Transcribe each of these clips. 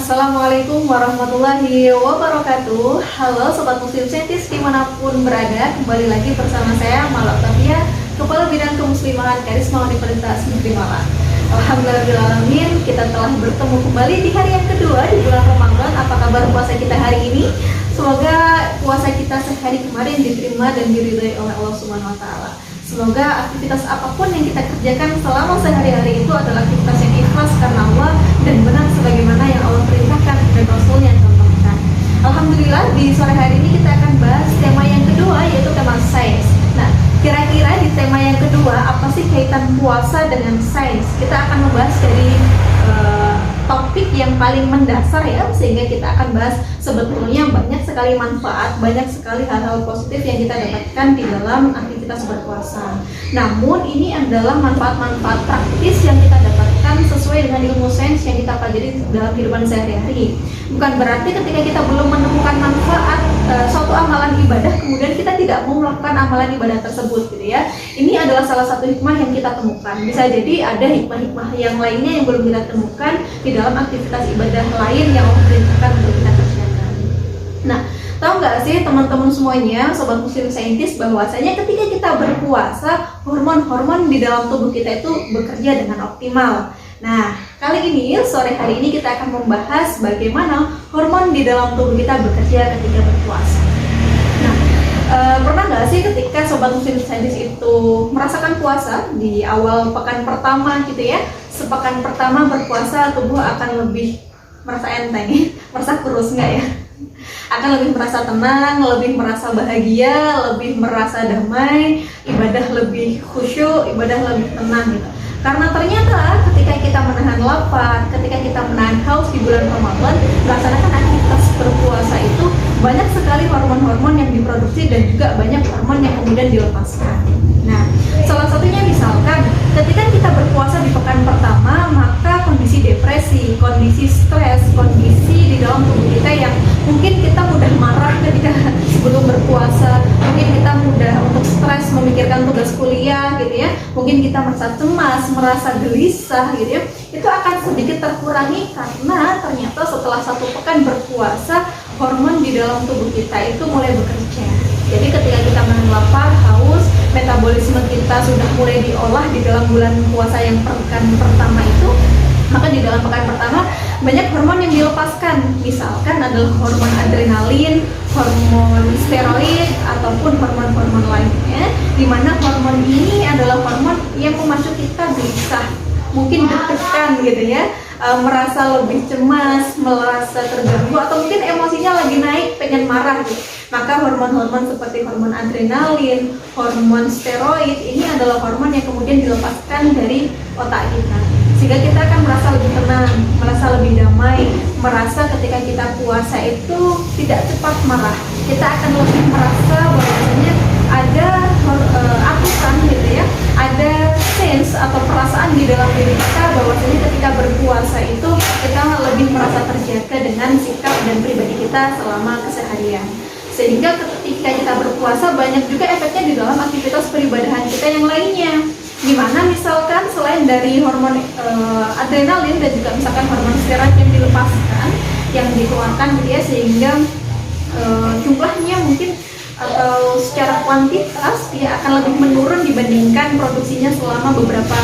Assalamualaikum warahmatullahi wabarakatuh. Halo Sobat Muslim Saintis dimanapun berada, kembali lagi bersama saya Mala Octavia, Kepala Bidang Kemuslimahan Karisma Universitas Negeri Malang. Alhamdulillahirrahmanirrahim, kita telah bertemu kembali di hari yang kedua di bulan Ramadan. Apa kabar puasa kita hari ini? Semoga puasa kita sehari kemarin diterima dan diridhai oleh Allah Subhanahu wa taala. Semoga aktivitas apapun yang kita kerjakan selama sehari-hari itu adalah aktivitas yang ikhlas karena Allah dan benar sebagaimana yang Allah perintahkan dan Rasul yang contohkan. Alhamdulillah, di sore hari ini kita akan bahas tema yang kedua, yaitu tema sains. Nah, kira-kira di tema yang kedua apa sih kaitan puasa dengan sains? Kita akan membahas dari topik yang paling mendasar ya, sehingga kita akan bahas sebetulnya banyak sekali manfaat, banyak sekali hal-hal positif yang kita dapatkan di dalam aktivitas berpuasa. Namun ini adalah manfaat-manfaat praktis yang kita dapatkan sesuai dengan ilmu sains yang kita pelajari dalam kehidupan sehari-hari. Bukan berarti ketika kita belum menemukan manfaat suatu amalan ibadah, kemudian kita tidak mau melakukan amalan ibadah tersebut gitu ya. Ini adalah salah satu hikmah yang kita temukan. Bisa jadi ada hikmah-hikmah yang lainnya yang belum kita temukan di dalam aktivitas ibadah lain yang Allah perintahkan untuk kita kerjakan. Nah, tahu nggak sih teman-teman semuanya, Sobat Muslim Saintis, bahwasanya ketika kita berpuasa, hormon-hormon di dalam tubuh kita itu bekerja dengan optimal. Nah, kali ini, sore hari ini kita akan membahas bagaimana hormon di dalam tubuh kita bekerja ketika berpuasa. Nah, pernah nggak sih ketika Sobat Muslim Saintis itu merasakan puasa di awal pekan pertama gitu ya, sepekan pertama berpuasa tubuh akan lebih merasa enteng, merasa kurus nggak ya? Akan lebih merasa tenang, lebih merasa bahagia, lebih merasa damai, ibadah lebih khusyuk, ibadah lebih tenang gitu. Karena ternyata ketika kita menahan lapar, ketika kita menahan haus di bulan Ramadan, melaksanakan aktivitas berpuasa itu banyak sekali hormon-hormon yang diproduksi dan juga banyak hormon yang kemudian dilepaskan. Nah, salah satunya misalkan ketika kita berpuasa di pekan pertama, maka kondisi depresi, kondisi stres, kondisi di dalam tubuh kita yang mungkin kita mudah marah ketika sebelum berpuasa, mungkin kita mudah untuk stres memikirkan tugas kuliah gitu ya, mungkin kita merasa cemas, merasa gelisah gitu ya, itu akan sedikit terkurangi karena ternyata setelah satu pekan berpuasa, hormon di dalam tubuh kita itu mulai bekerja. Jadi ketika kita menahan lapar, haus, metabolisme kita sudah mulai diolah di dalam bulan puasa yang pekan pertama itu, maka di dalam pekan pertama banyak hormon yang dilepaskan. Misalkan adalah hormon adrenalin, hormon steroid, ataupun hormon-hormon lainnya, di mana hormon ini adalah hormon yang memacu kita gelisah, mungkin deg-degan gitu ya, merasa lebih cemas, merasa terganggu, atau mungkin emosinya lagi naik, pengen marah gitu. Maka hormon-hormon seperti hormon adrenalin, hormon steroid ini adalah hormon yang kemudian dilepaskan dari otak kita, sehingga kita akan merasa lebih tenang, merasa lebih damai, merasa ketika kita puasa itu tidak cepat marah. Kita akan lebih merasa bahwasanya ada aturan gitu ya, ada sense atau perasaan di dalam diri kita bahwasanya ketika berpuasa itu kita lebih merasa terjaga dengan sikap dan pribadi kita selama keseharian. Sehingga ketika kita berpuasa banyak juga efeknya di dalam aktivitas peribadahan kita yang lainnya. Dimana misalkan selain dari hormon adrenalin dan juga misalkan hormon steroid yang dilepaskan, yang dikeluarkan gitu ya, sehingga jumlahnya mungkin atau secara kuantitas dia akan lebih menurun dibandingkan produksinya selama beberapa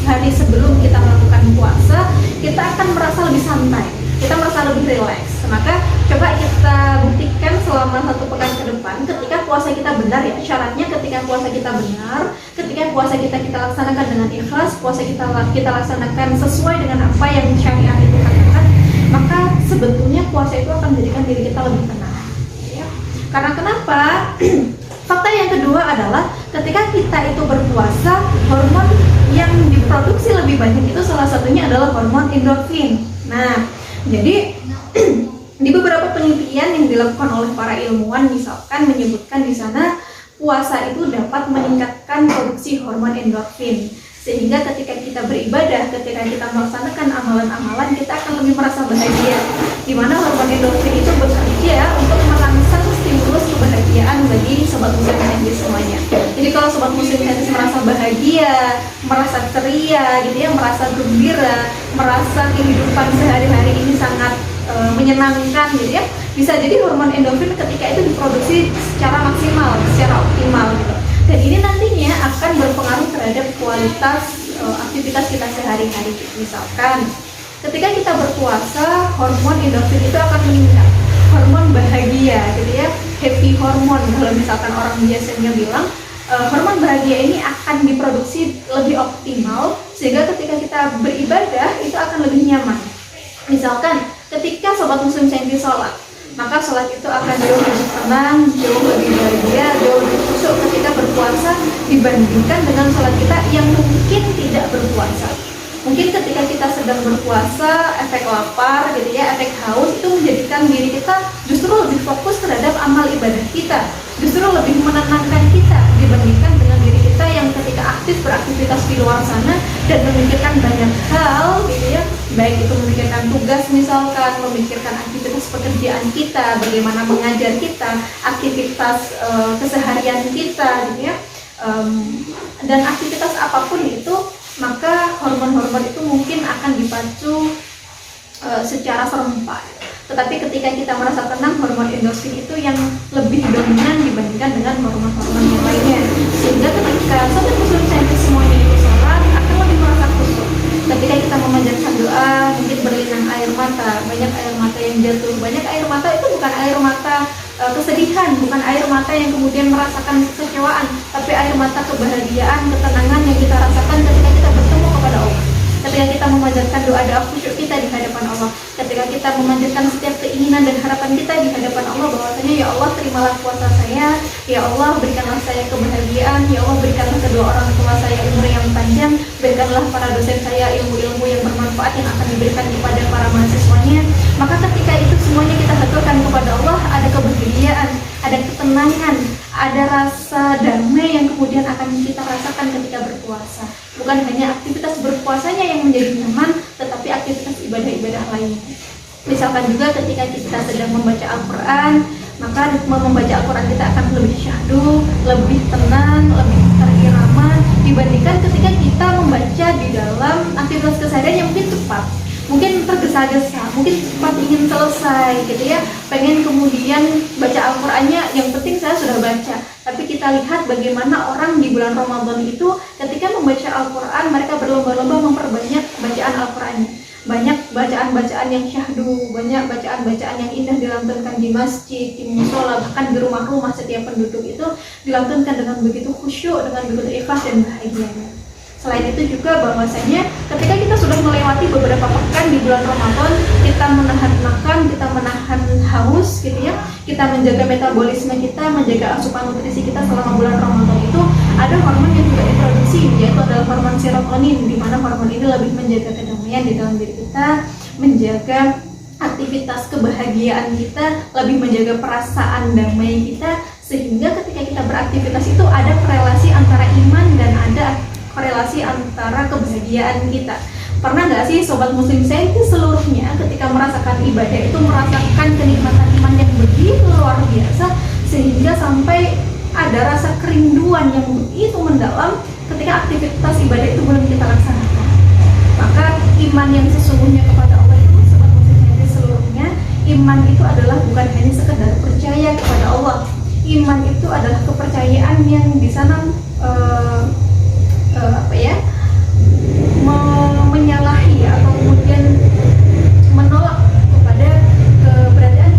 hari sebelum kita melakukan puasa, kita akan merasa lebih santai, kita merasa lebih rileks. Maka coba kita buktikan selama satu pekan ke depan, ketika puasa kita benar ya, syaratnya ketika puasa kita benar, ketika puasa kita laksanakan dengan ikhlas, puasa kita laksanakan sesuai dengan apa yang syariat itu katakan, maka sebetulnya puasa itu akan menjadikan diri kita lebih tenang. Karena kenapa? Fakta yang kedua adalah ketika kita itu berpuasa, hormon yang diproduksi lebih banyak itu salah satunya adalah hormon endorfin. Nah, jadi di beberapa penelitian yang dilakukan oleh para ilmuwan misalkan menyebutkan di sana puasa itu dapat meningkatkan produksi hormon endorfin. Sehingga ketika kita beribadah, ketika kita melaksanakan amalan-amalan, kita akan lebih merasa bahagia. Di mana hormon endorfin itu bekerja untuk merangsang stimulus kebahagiaan kebahagiaan bagi sobat muslim saintis semuanya. Jadi kalau sobat muslim saintis merasa bahagia, merasa ceria gitu ya, merasa gembira, merasa kehidupan sehari-hari ini sangat menyenangkan gitu ya, bisa jadi hormon endorfin ketika itu diproduksi secara maksimal, secara optimal gitu. Dan ini nantinya akan berpengaruh terhadap kualitas aktivitas kita sehari-hari. Misalkan ketika kita berpuasa, hormon endorfin itu akan meningkat, hormon bahagia gitu ya, happy hormone kalau misalkan orang biasanya bilang. Hormon bahagia ini akan diproduksi lebih optimal sehingga ketika kita beribadah itu akan lebih nyaman. Misalkan ketika sobat muslim saintis sholat, maka sholat itu akan jauh lebih tenang, jauh lebih bahagia, jauh lebih khusyuk ketika berpuasa dibandingkan dengan sholat kita yang mungkin tidak berpuasa. Mungkin ketika kita sedang berpuasa, efek lapar gitu ya, efek haus itu menjadikan diri kita justru lebih fokus terhadap amal ibadah kita, justru lebih menenangkan kita dibandingkan dengan diri kita yang ketika aktif beraktivitas di luar sana dan memikirkan banyak hal gitu ya, baik itu memikirkan tugas misalkan, memikirkan aktivitas pekerjaan kita, bagaimana mengajar kita, aktivitas keseharian kita gitu ya, dan aktivitas apapun itu, maka hormon-hormon itu mungkin akan dipacu secara serempak. Tetapi ketika kita merasa tenang, hormon endorfin itu yang lebih dominan dibandingkan dengan hormon-hormon yang lainnya. Sehingga ketika sobat muslim saintis semuanya itu sholat akan lebih merasa khusyuk. Ketika kita memanjatkan doa, mungkin berlinang air mata, banyak air mata yang jatuh. Banyak air mata itu bukan air mata kesedihan, bukan air mata yang kemudian merasakan kekecewaan, tapi air mata kebahagiaan, ketenangan yang kita rasakan ketika kita bertemu kepada Allah. Ketika kita memanjatkan doa-doa khusyuk kita di hadapan Allah, ketika kita memanjatkan setiap keinginan dan harapan kita di hadapan Allah, bahwasanya ya Allah terimalah puasa saya, ya Allah berikanlah saya kebahagiaan, ya Allah berikanlah kedua orang tua saya umur yang panjang, berikanlah para dosen saya ilmu-ilmu yang bermanfaat yang akan diberikan kepada para mahasiswanya. Maka ketika itu semuanya kita haturkan kepada Allah, ada kebahagiaan, ada ketenangan, ada rasa damai yang kemudian akan kita rasakan ketika berpuasa. Bukan hanya aktivitas berpuasanya yang menjadi nyaman, tetapi aktivitas ibadah-ibadah lainnya. Misalkan juga ketika kita sedang membaca Al-Quran, maka ritme membaca Al-Quran kita akan lebih syahdu, lebih tenang, lebih terirama dibandingkan ketika kita membaca di dalam aktivitas keseharian yang mungkin cepat, mungkin tergesa-gesa, mungkin cepat ingin selesai gitu ya, pengen kemudian baca Al-Qur'annya, yang penting saya sudah baca. Tapi kita lihat bagaimana orang di bulan Ramadan itu ketika membaca Al-Qur'an, mereka berlomba-lomba memperbanyak bacaan Al-Qur'annya. Banyak bacaan-bacaan yang syahdu, banyak bacaan-bacaan yang indah dilantunkan di masjid, di musola, bahkan di rumah-rumah setiap penduduk itu dilantunkan dengan begitu khusyuk, dengan begitu ikhlas dan bahagianya. Selain itu juga bahwasanya ketika kita sudah melewati beberapa pekan di bulan Ramadan, kita menahan makan, kita menahan haus gitu ya, kita menjaga metabolisme kita, menjaga asupan nutrisi kita selama bulan Ramadan itu, ada hormon yang juga diproduksi, yaitu adalah hormon serotonin, di mana hormon ini lebih menjaga kedamaian di dalam diri kita, menjaga aktivitas kebahagiaan kita, lebih menjaga perasaan damai kita, sehingga ketika kita beraktivitas itu ada korelasi antara iman dan ada korelasi antara kebahagiaan kita. Pernah nggak sih sobat muslim saintis seluruhnya ketika merasakan ibadah itu merasakan kenikmatan iman yang begitu luar biasa sehingga sampai ada rasa kerinduan yang begitu mendalam ketika aktivitas ibadah itu belum kita laksanakan? Maka iman yang sesungguhnya kepada Allah itu, sobat muslim saintis seluruhnya, iman itu adalah bukan hanya sekedar percaya kepada Allah. Iman itu adalah kepercayaan yang di sana menyalahi atau kemudian menolak kepada keberadaan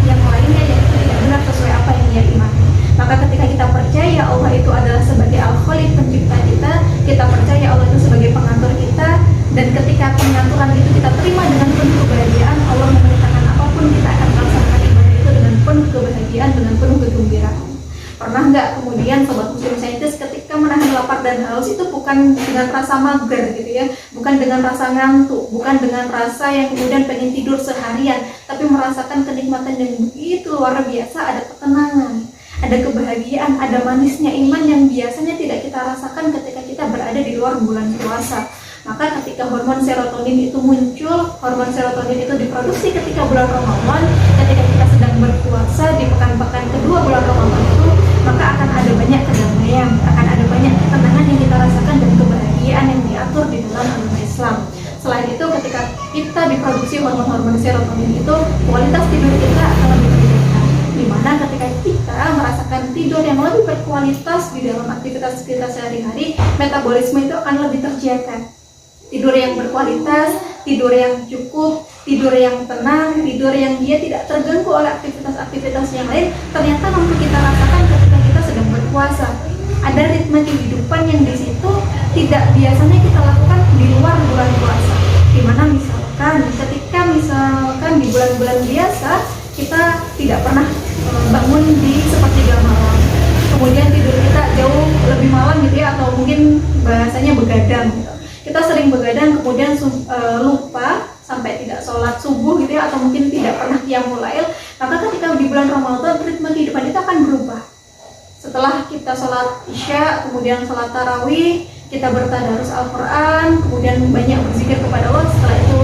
yang lainnya yang itu tidak benar sesuai apa yang dia imani. Maka ketika kita percaya Allah itu adalah sebagai Al-Khaliq, pencipta kita, kita percaya Allah itu sebagai pengatur kita, dan ketika pengaturan itu kita terima dengan penuh kebahagiaan, Allah memerintahkan apapun kita akan melaksanakan ibadah itu dengan penuh kebahagiaan, dengan penuh kegembiraan. Pernah nggak kemudian sobat muslim saintis ketika menahan lapar dan haus itu bukan dengan rasa mager gitu ya, bukan dengan rasa ngantuk, bukan dengan rasa yang kemudian pengen tidur seharian, tapi merasakan kenikmatan yang begitu luar biasa, ada ketenangan, ada kebahagiaan, ada manisnya iman yang biasanya tidak kita rasakan ketika kita berada di luar bulan puasa. Maka ketika hormon serotonin itu muncul, hormon serotonin itu diproduksi ketika bulan Ramadan, ketika kita sedang berpuasa di pekan-pekan kedua bulan Ramadan itu, maka akan ada banyak kedamaian, akan ada banyak ketenangan yang kita rasakan dan kebahagiaan yang diatur di dalam agama Islam. Selain itu, ketika kita diproduksi hormon-hormon serotonin itu, kualitas tidur kita akan lebih meningkat. Dimana ketika kita merasakan tidur yang lebih berkualitas di dalam aktivitas kita sehari-hari, metabolisme itu akan lebih terjaga. Tidur yang berkualitas, tidur yang cukup, tidur yang tenang, tidur yang dia tidak terganggu oleh aktivitas-aktivitas yang lain, ternyata mampu kita rasakan ketika kita sedang berpuasa. Ada ritme kehidupan yang di situ tidak biasanya kita lakukan di luar bulan puasa. Dimana misalkan di bulan-bulan biasa kita tidak pernah bangun di sepertiga malam, kemudian tidur kita jauh lebih malam gitu ya, atau mungkin bahasanya begadang gitu. Kita sering begadang kemudian lupa sampai tidak sholat subuh gitu ya, atau mungkin tidak pernah qiyamul lail. Maka ketika di bulan Ramadan ritme kehidupan itu akan berubah. Setelah kita sholat isya, kemudian sholat tarawih, kita bertadarus Al-Quran, kemudian banyak berzikir kepada Allah. Setelah itu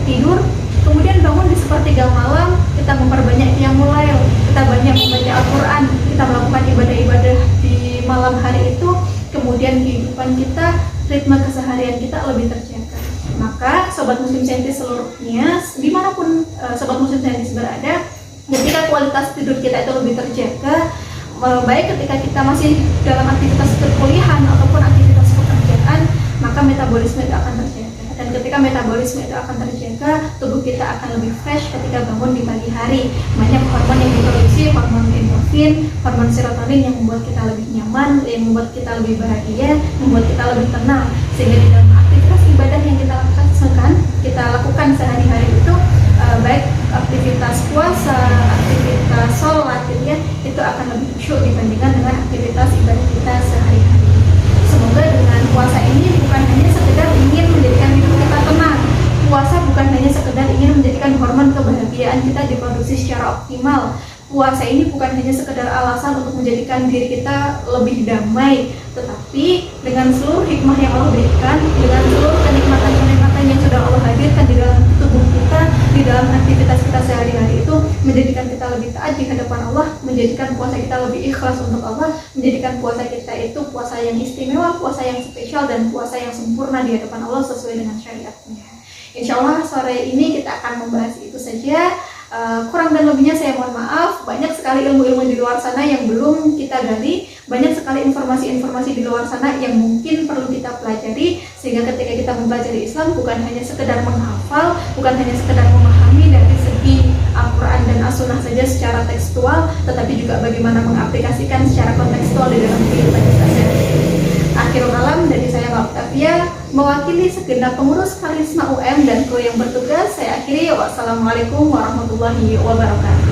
tidur, kemudian bangun di sepertiga malam, kita memperbanyak qiyamul lail, kita banyak membaca Al-Quran, kita melakukan ibadah-ibadah di malam hari itu. Kemudian kehidupan kita, ritme keseharian kita lebih terjaga. Maka sobat muslim saintis seluruhnya, dimanapun sobat muslim saintis berada, ketika kualitas tidur kita itu lebih terjaga, baik ketika kita masih dalam aktivitas perkuliahan ataupun aktivitas pekerjaan, maka metabolisme itu akan terjaga. Dan ketika metabolisme itu akan terjaga, tubuh kita akan lebih fresh ketika bangun di pagi hari. Banyak hormon yang diproduksi, hormon endorfin, hormon serotonin yang membuat kita lebih nyaman, yang membuat kita lebih bahagia, membuat kita lebih tenang. Sehingga di dalam aktivitas ibadah yang kita lakukan sehari-hari itu, baik aktivitas puasa, aktivitas sholat gitu ya, itu akan lebih khusyuk dibandingkan dengan aktivitas ibadah kita sehari-hari. Semoga dengan puasa ini bukan hanya sekedar ingin menjadikan hidup kita tenang. Puasa bukan hanya sekedar ingin menjadikan hormon kebahagiaan kita diproduksi secara optimal. Puasa ini bukan hanya sekedar alasan untuk menjadikan diri kita lebih damai, tetapi dengan seluruh hikmah yang Allah berikan, dengan seluruh kenikmatan-kenikmatan yang sudah Allah hadirkan di dalam tubuh kita, di dalam aktivitas kita sehari-hari itu, menjadikan kita lebih taat di hadapan Allah, menjadikan puasa kita lebih ikhlas untuk Allah, menjadikan puasa kita itu puasa yang istimewa, puasa yang spesial, dan puasa yang sempurna di hadapan Allah sesuai dengan syariatnya. Insya Allah sore ini kita akan membahas itu saja. Kurang dan lebihnya saya mohon maaf. Banyak sekali ilmu-ilmu di luar sana yang belum kita gali, banyak sekali informasi-informasi di luar sana yang mungkin perlu kita pelajari, sehingga ketika kita mempelajari Islam bukan hanya sekedar menghafal, bukan hanya sekedar memahami dari segi Al-Quran dan As-Sunnah saja secara tekstual, tetapi juga bagaimana mengaplikasikan secara kontekstual di dalam kehidupan kita sehari-hari. Akhirul alam dari saya Mbak Octavia, mewakili segenap pengurus Karisma UM dan kru yang bertugas, saya akhiri. Wassalamualaikum warahmatullahi wabarakatuh.